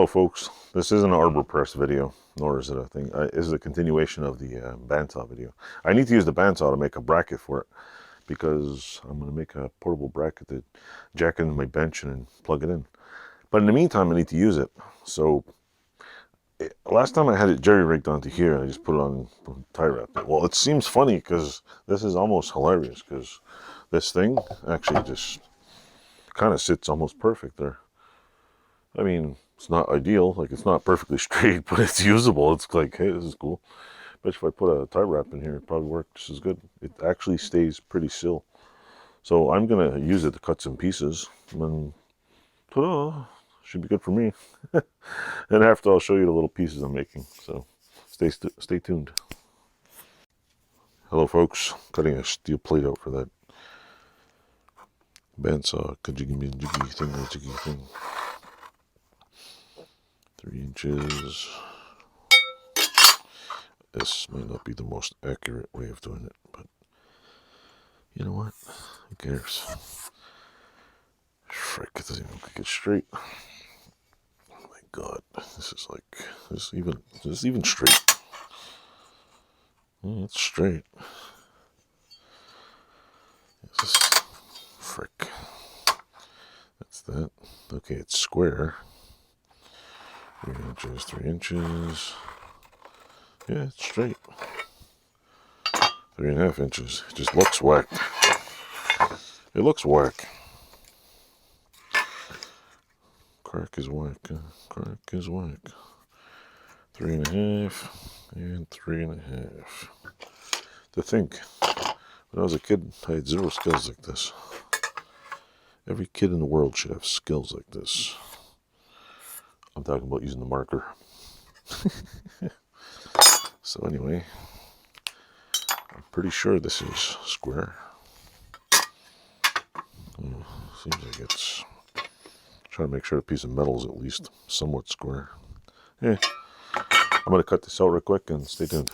folks, this isn't an arbor press video, nor is it a thing. This is a continuation of the bandsaw video. I need to use the bandsaw to make a bracket for it, because I'm going to make a portable bracket to jack into my bench and plug it in. But in the meantime, I need to use it. So last time I had it jerry rigged onto here, I just put it on tie wrap. Well, it seems funny because this is almost hilarious, because this thing actually just kind of sits almost perfect there. I mean, it's not ideal, like it's not perfectly straight, but it's usable. It's like, hey, this is cool. Bet if I put a tie wrap in here, it probably works just as good. It actually stays pretty still. So I'm gonna use it to cut some pieces, and then ta-da, should be good for me. And after, I'll show you the little pieces I'm making. So stay tuned. Hello, folks. Cutting a steel plate out for that bandsaw. Could you give me a jiggy thing? 3 inches. This might not be the most accurate way of doing it, but you know what? Who cares? Frick, it doesn't even look like it's straight. Oh my god, this is even straight. Yeah, it's straight. Frick. That's that. Okay, it's square. 3 inches, 3 inches. Yeah, it's straight. 3.5 inches. It just looks whack. It looks whack. Crack is whack. Crack is whack. 3.5 and 3.5. To think, when I was a kid, I had zero skills like this. Every kid in the world should have skills like this. I'm talking about using the marker. So anyway, I'm pretty sure this is square. Seems like it's trying to make sure the piece of metal is at least somewhat square. Yeah, I'm going to cut this out real quick and stay tuned.